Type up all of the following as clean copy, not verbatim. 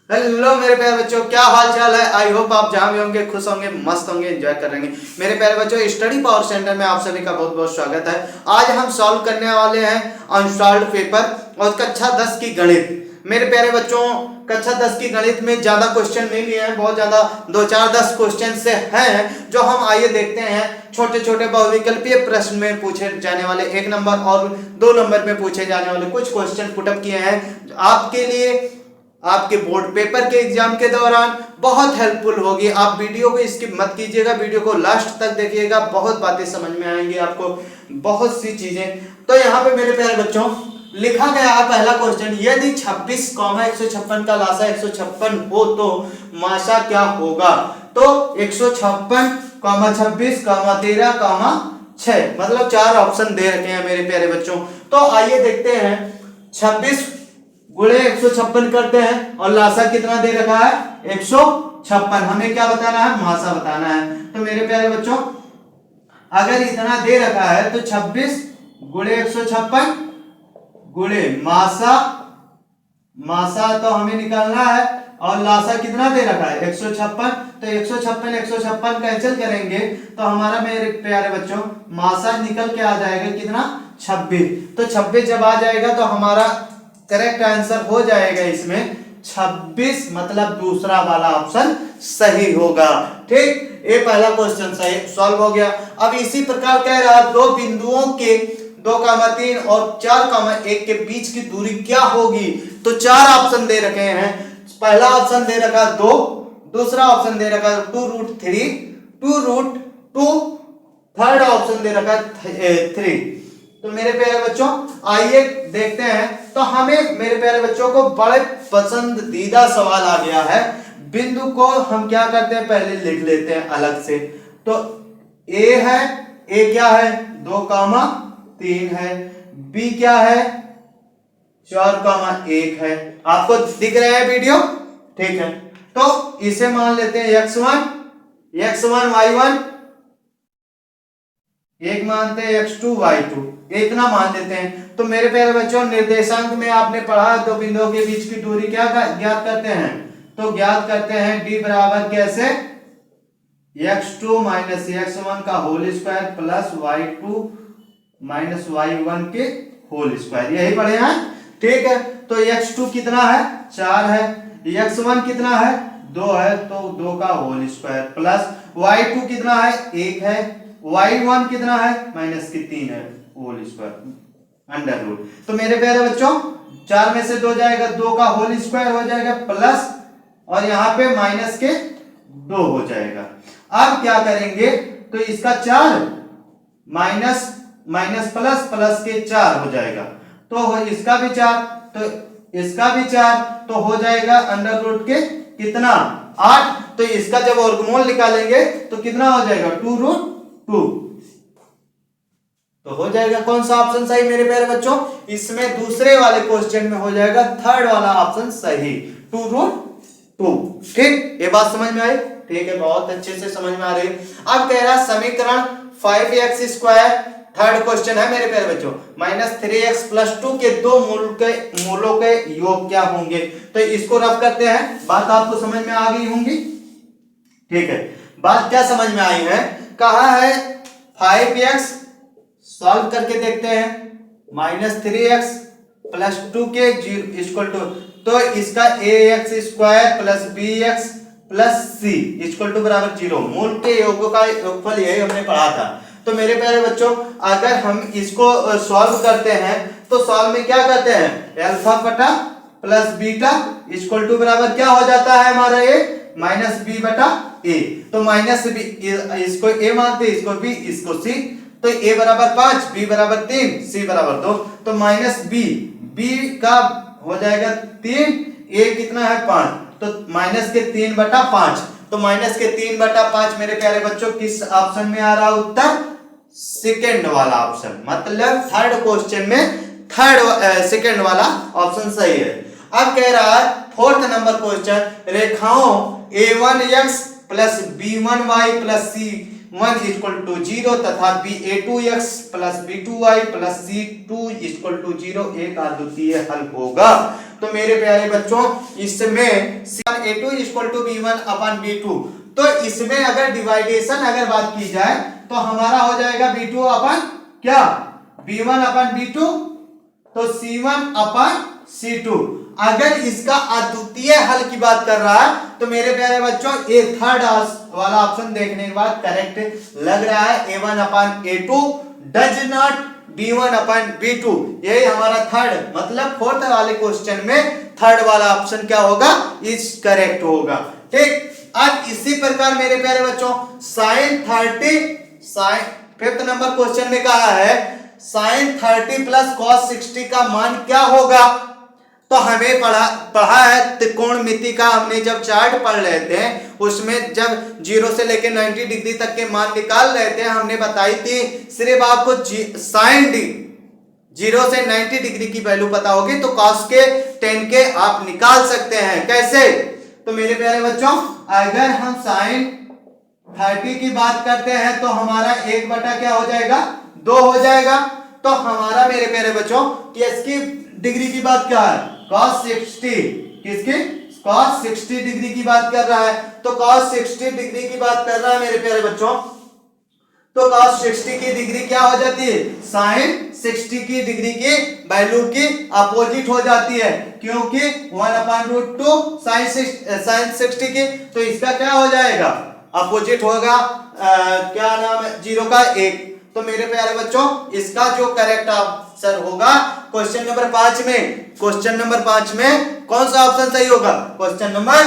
Hello मेरे प्यारे बच्चों, क्या हाल चाल है। आई होप आप जहाँ भी होंगे खुश होंगे, मस्त होंगे, एंजॉय कर रहे होंगे। मेरे प्यारे बच्चों, स्टडी पावर सेंटर में आप सभी का बहुत बहुत स्वागत है। आज हम सॉल्व करने वाले हैं अनसॉल्व्ड पेपर और कक्षा 10 की गणित। मेरे प्यारे बच्चों, कक्षा 10 की गणित में ज्यादा क्वेश्चन नहीं लिए हैं, बहुत ज्यादा 2-4-10 क्वेश्चन से हैं जो हम आइए देखते हैं। छोटे छोटे बहुविकल्पीय प्रश्न में पूछे जाने वाले 1 नंबर और 2 नंबर में पूछे जाने वाले कुछ क्वेश्चन पुटअप किए हैं आपके लिए। आपके बोर्ड पेपर के एग्जाम के दौरान बहुत हेल्पफुल होगी। आप वीडियो को स्किप मत कीजिएगा, वीडियो को लास्ट तक देखिएगा, बहुत बातें समझ में आएंगी आपको, बहुत सी चीजें। तो यहाँ पे मेरे प्यारे बच्चों लिखा गया है पहला क्वेश्चन, यदि 26,156 का लासा 156 हो तो मासा क्या होगा। तो 156, 26, 13, 6 मतलब 4 ऑप्शन दे रखे हैं मेरे प्यारे बच्चों। तो आइए देखते हैं। 26 गुणे 156 करते हैं और लासा कितना दे रखा है 156। हमें क्या बताना है, मासा बताना है। तो मेरे प्यारे बच्चों अगर इतना दे रखा है तो 26 गुणे 156 गुणे मासा तो हमें निकालना है और लासा कितना दे रखा है 156। तो 156 कैंसिल करेंगे तो हमारा मेरे प्यारे बच्चों मासा निकल के आ जाएगा कितना 26। तो 26 जब आ जाएगा तो हमारा करेक्ट आंसर हो जाएगा इसमें 26, मतलब दूसरा वाला ऑप्शन सही होगा। ठीक, ये पहला क्वेश्चन सही सॉल्व हो गया। अब इसी प्रकार कह रहा है दो बिंदुओं के 2,3 और 4,1 के बीच की दूरी क्या होगी। तो 4 ऑप्शन दे रखे हैं। पहला ऑप्शन दे रखा 2, दूसरा ऑप्शन दे रखा 2√3, 2√2, थर्ड ऑप्शन दे रखा 3। तो मेरे प्यारे बच्चों आइए देखते हैं। तो हमें मेरे प्यारे बच्चों को बड़े पसंदीदा सवाल आ गया है। बिंदु को हम क्या करते हैं, पहले लिख लेते हैं अलग से। तो ए है, ए क्या है 2,3 है, बी क्या है 4,1 है। आपको दिख रहा है वीडियो, ठीक है। तो इसे मान लेते हैं x1, y1, एक मानते हैं x2, y2, इतना मान लेते हैं। तो मेरे प्यारे बच्चों निर्देशांक में आपने पढ़ा दो बिंदुओं के बीच की दूरी क्या ज्ञात करते हैं। तो ज्ञात करते हैं d बराबर कैसे x2 माइनस x1 का whole square plus y2 minus y1 के होल स्क्वायर, यही पढ़े हैं, ठीक है। तो x2 कितना है 4 है, x1 कितना है 2 है, तो 2 का होल स्क्वायर प्लस y2 कितना है 1 है, y1 कितना है -3 है, होल स्क्वायर अंडर रूट। तो मेरे प्यारे बच्चों 4 में से 2 जाएगा, 2 का होल स्क्वायर हो जाएगा प्लस और यहाँ पे -2 हो जाएगा। अब क्या करेंगे, तो इसका 4 माइनस प्लस प्लस के 4 हो जाएगा, तो इसका भी 4, तो इसका भी 4, तो हो जाएगा अंडर रूट के कितना 8। तो इसका जब वर्गमूल निकालेंगे तो कितना हो जाएगा 2√2। तो हो जाएगा कौन सा ऑप्शन सही मेरे प्यारे बच्चों, इसमें दूसरे वाले क्वेश्चन में हो जाएगा थर्ड वाला ऑप्शन सही 2√2। ठीक, ये बात समझ में आई, ठीक है, बहुत अच्छे से समझ में आ रही है। अब कह रहा समीकरण 5x², थर्ड क्वेश्चन है मेरे प्यारे बच्चों, -3x + 2 के दो मूलों के योग क्या होंगे। तो इसको रफ करते हैं, बात आपको समझ में आ गई होंगी, ठीक है। बात क्या समझ में आई है, कहा है 5x सॉल्व करके देखते हैं, -3x + 2 के इक्वल टू, तो इसका ax² + bx + c equal to बराबर 0, मूल के योगों का योगफल यही हमने पढ़ा था। तो मेरे प्यारे बच्चों अगर हम इसको सॉल्व करते हैं तो सॉल्व में क्या करते हैं, अल्फा बटा प्लस बीटा इक्वल टू बराबर क्या हो जाता है हमारा ये -b बटा a। तो -b इसको a मानते, इसको b, इसको c। तो a बराबर 5, b बराबर 3, c बराबर 2। तो -b का हो जाएगा 3, a कितना है 5, तो -3/5। तो -3/5 मेरे प्यारे बच्चों किस ऑप्शन में आ रहा है उत्तर, सेकेंड वाला ऑप्शन, मतलब थर्ड क्वेश्चन में सेकेंड वाला ऑप्शन सही है। अब कह रहा है फोर्थ नंबर क्वेश्चन, रेखाओं a1x + b1y + 1 इक्वल टू 0 तथा ba2x plus b2y plus c2 equal to 0 एक अद्वितीय हल होगा। तो मेरे प्यारे बच्चों इसमें a2 equal to b1 upon b2, तो इसमें अगर डिवाइडेशन अगर बात की जाए तो हमारा हो जाएगा b2 अपन क्या b1 अपन b2, तो c1 अपन c2। अगर इसका अद्वितीय हल की बात कर रहा है तो मेरे प्यारे बच्चों ये थर्ड वाला ऑप्शन देखने के बाद करेक्ट लग रहा है, a1 upon a2 does not b1 upon b2। यही हमारा थर्ड मतलब फोर्थ वाले क्वेश्चन में थर्ड वाला ऑप्शन क्या होगा, इज करेक्ट होगा। ठीक, अब इसी प्रकार मेरे प्यारे बच्चों sin 30 फिफ्थ नंबर क्वेश्चन में कहा है sin 30 प्लस cos 60 का मान क्या होगा। तो हमें पढ़ा है त्रिकोणमिति का, हमने जब चार्ट पढ़ रहे थे उसमें जब 0 से लेकर 90 डिग्री तक के मान निकाल रहे थे हमने बताई थी सिर्फ आपको sin 0 से 90 डिग्री की वैल्यू पता होगी तो cos के 10 के आप निकाल सकते हैं। कैसे, तो मेरे प्यारे बच्चों अगर हम sin 30 की बात करते हैं तो हमारा 1 बटा क्या हो जाएगा 2 हो जाएगा। तो हमारा मेरे प्यारे बच्चों इसकी डिग्री की बात क्या है cos 60, किसकी cos 60 डिग्री की बात कर रहा है, तो cos 60 डिग्री की बात कर रहा है मेरे प्यारे बच्चों, तो cos 60 की डिग्री क्या हो जाती है sin 60 की डिग्री की वैल्यू की अपोजिट हो जाती है, क्योंकि 1/√2 sin 60 की, तो इसका क्या हो जाएगा अपोजिट होगा क्या नाम है 0 का 1। तो मेरे प्यारे बच्चों इसका जो करेक्ट आंसर होगा क्वेश्चन नंबर 5 में, क्वेश्चन नंबर 5 में कौन सा ऑप्शन सही होगा, क्वेश्चन नंबर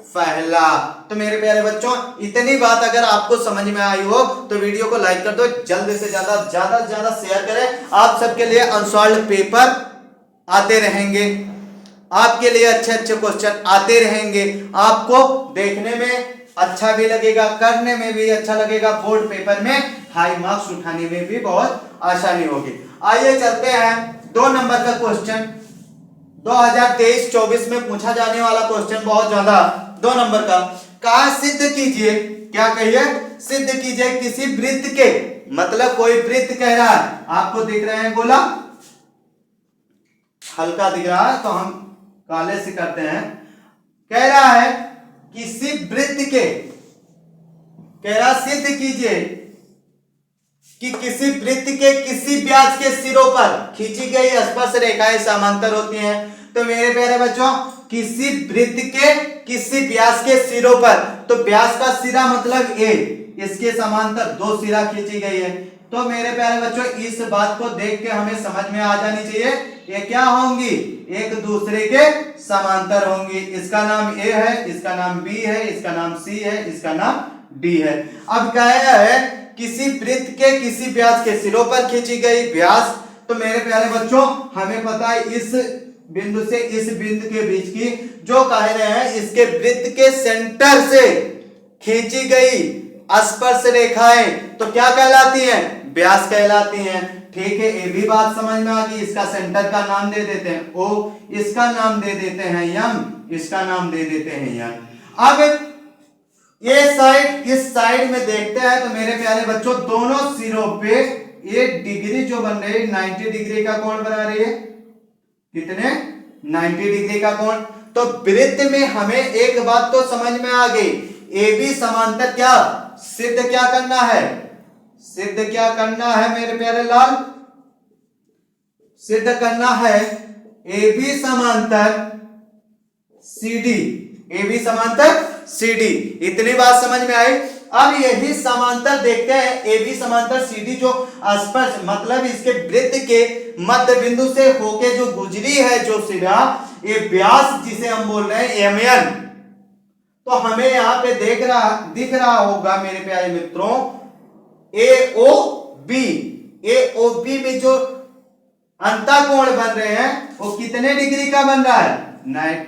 पहला। तो मेरे प्यारे बच्चों इतनी बात अगर आपको समझ में आई हो तो वीडियो को लाइक कर दो, जल्द से ज्यादा शेयर करें। आप सबके लिए अनसॉल्व्ड पेपर आते रहेंगे, आपके लिए अच्छे अच्छे क्वेश्चन आते रहेंगे, आपको देखने में अच्छा भी लगेगा, करने में भी अच्छा लगेगा, बोर्ड पेपर में हाई मार्क्स उठाने में भी बहुत आसानी होगी। आइए चलते हैं 2 नंबर का क्वेश्चन, 2023-24 में पूछा जाने वाला क्वेश्चन बहुत ज्यादा 2 नंबर का। कहा सिद्ध कीजिए, क्या कहिए सिद्ध कीजिए किसी वृत्त के, मतलब कोई वृत्त कह रहा है, आपको दिख रहे हैं गोला हल्का दिख रहा है तो हम काले से करते हैं, कह रहा है किसी वृत्त के, कह रहा सिद्ध कीजिए कि किसी वृत्त के किसी व्यास के सिरों पर खींची गई स्पर्श रेखाएं समांतर होती हैं। तो मेरे प्यारे बच्चों किसी वृत्त के किसी व्यास के सिरों पर, तो व्यास का सिरा मतलब a, इसके समांतर 2 सिरा खींची गई है। तो मेरे प्यारे बच्चों इस बात को देख के हमें समझ में आ जानी चाहिए ये क्या होंगी, एक दूसरे के समांतर होंगी। इसका नाम a है, इसका नाम b है, इसका नाम c है, इसका नाम d है। अब कहा है किसी वृत्त के किसी व्यास के सिरों पर खींची गई व्यास, तो मेरे प्यारे बच्चों हमें पता है इस बिंदु से इस बिंदु के बीच की जो कह रहे हैं इसके वृत्त के सेंटर से खींची गई स्पर्श रेखाएं तो क्या कहलाती हैं, व्यास कहलाती हैं। ठीक है, ये भी बात समझ में आ गई। इसका सेंटर का नाम दे देते हैं O, इसका नाम दे देते हैं M, इसका नाम दे देते हैं N। अब ये साइड इस साइड में देखते हैं तो मेरे प्यारे बच्चों दोनों सिरों पे ये डिग्री जो बन रही है 90 डिग्री का कोण बना रही है, कितने 90 डिग्री का कोण। तो वृत्त में हमें एक बात तो समझ में आ गई, ए बी समांतर क्या सिद्ध क्या करना है, सिद्ध क्या करना है मेरे प्यारे लाल, सिद्ध करना है ए बी समांतर सी डी, ए बी समांतर सी डी। इतनी बात समझ में आई। अब यही समांतर देखते हैं ए बी समांतर सी डी जो स्पर्श मतलब इसके वृत्त के मध्य बिंदु से होके जो गुजरी है जो सिरा, ये व्यास जिसे हम बोल रहे हैं एमएन। तो हमें यहाँ पे दिख रहा होगा मेरे प्यारे मित्रों ए ओ बी में जो अंतःकोण बन रहे हैं वो कितने डिग्री का बन रहा है,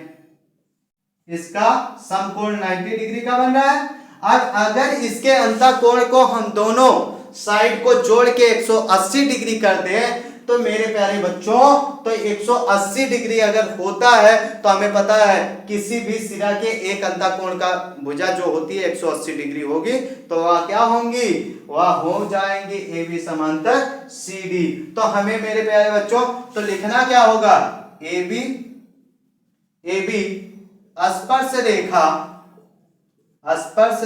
इसका समकोण 90 डिग्री का बन रहा है। अब अगर इसके अंतःकोण को हम दोनों साइड को जोड़ के 180 डिग्री कर दें तो मेरे प्यारे बच्चों तो 180 डिग्री अगर होता है तो हमें पता है किसी भी सिरा के एक अंतःकोण का भुजा जो होती है 180 डिग्री होगी, तो वह क्या होंगी, वह हो जाएंगी ए बी समांतर सी डी। तो हमें मेरे प्यारे बच्चों तो लिखना क्या होगा, ए बी स्पर्श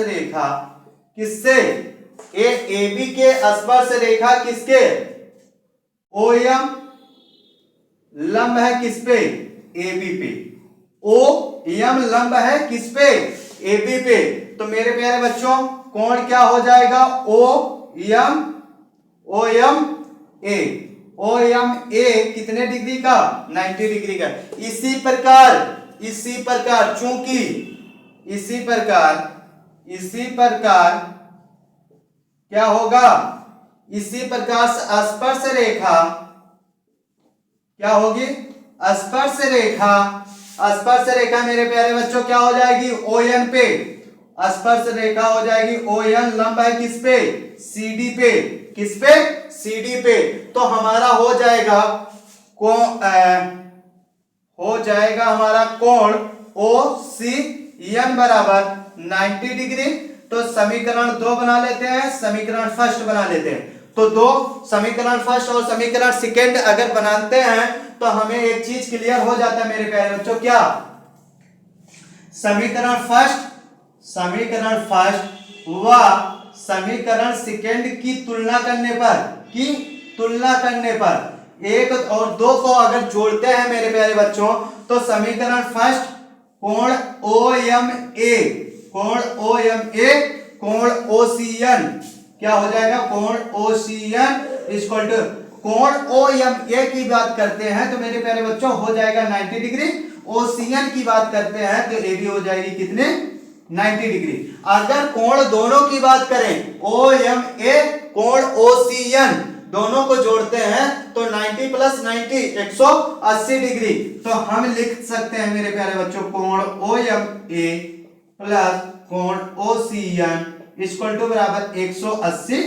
रेखा किससे, ए बी के स्पर्श रेखा किसके, ओ एम लंब है किस पे, ए बी पे, ओ एम लंब है किस पे, ए बी पे। तो मेरे प्यारे बच्चों कोण क्या हो जाएगा, ओ एम ए कितने डिग्री का, 90 डिग्री का। इसी प्रकार चूंकि इसी प्रकार क्या होगा, इसी प्रकार स्पर्श रेखा क्या होगी, स्पर्श रेखा मेरे प्यारे बच्चों क्या हो जाएगी, ओ एन पे, स्पर्श रेखा हो जाएगी ओ एन लंब है किस पे, सीडी पे, किस पे, सीडी पे। तो हमारा हो जाएगा हमारा कोण ओ सी एन बराबर 90 डिग्री। तो समीकरण 2 बना लेते हैं, समीकरण फर्स्ट बना लेते हैं। तो दो समीकरण फर्स्ट और समीकरण सेकंड अगर बनाते हैं तो हमें एक चीज क्लियर हो जाता है मेरे प्यारे बच्चों, क्या, समीकरण फर्स्ट व समीकरण सेकंड की तुलना करने पर एक और दो को अगर जोड़ते हैं मेरे प्यारे बच्चों, तो समीकरण फर्स्ट कोण ओ एम ए कोण ओसीएन क्या हो जाएगा, कोण ओसीएन इक्वल टू कोण ओ एम ए की बात करते हैं तो मेरे प्यारे बच्चों हो जाएगा 90 डिग्री, ओसीएन की बात करते हैं तो ए भी हो जाएगी कितने, 90 डिग्री। अगर कोण दोनों की बात करें ओ एम ए कोण ओसीएन दोनों को जोड़ते हैं तो 90 प्लस 90 180 डिग्री। तो हम लिख सकते हैं मेरे प्यारे बच्चों कोण ओ एम ए प्लस कोण ओसीएन इक्वल टू बराबर 180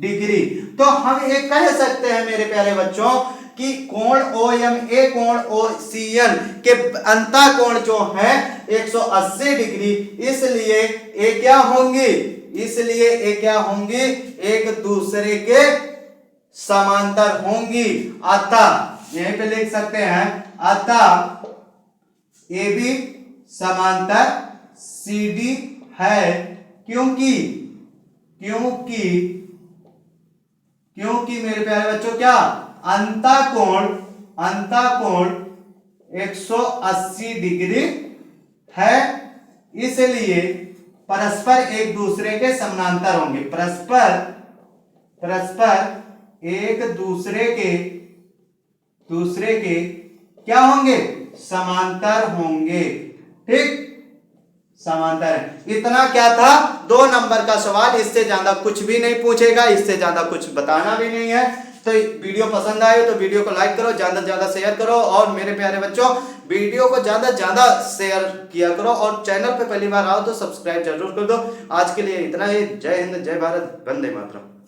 डिग्री। तो हम ये कह सकते हैं मेरे प्यारे बच्चों कि कोण ओ एम ए कोण ओसीएन के अंतःकोण जो है 180 डिग्री, इसलिए ये क्या होंगी, एक दूसरे के समांतर होंगी। अतः यहीं पे लिख सकते हैं अतः ए बी समांतर सी डी है, क्योंकि मेरे प्यारे बच्चों क्या, अंतःकोण 180 डिग्री है, इसलिए परस्पर एक दूसरे के समानांतर होंगे, परस्पर एक दूसरे के क्या होंगे, समांतर होंगे। ठीक, समांतर है। इतना क्या था, 2 नंबर का सवाल, इससे ज्यादा कुछ भी नहीं पूछेगा, इससे ज्यादा कुछ बताना भी नहीं है। तो वीडियो पसंद आए तो वीडियो को लाइक करो, ज्यादा से ज्यादा शेयर करो, और मेरे प्यारे बच्चों वीडियो को ज्यादा से ज्यादा शेयर किया करो, और चैनल पे पहली बार आओ तो सब्सक्राइब जरूर कर दो। आज के लिए इतना ही। जय हिंद, जय भारत, वंदे मातरम।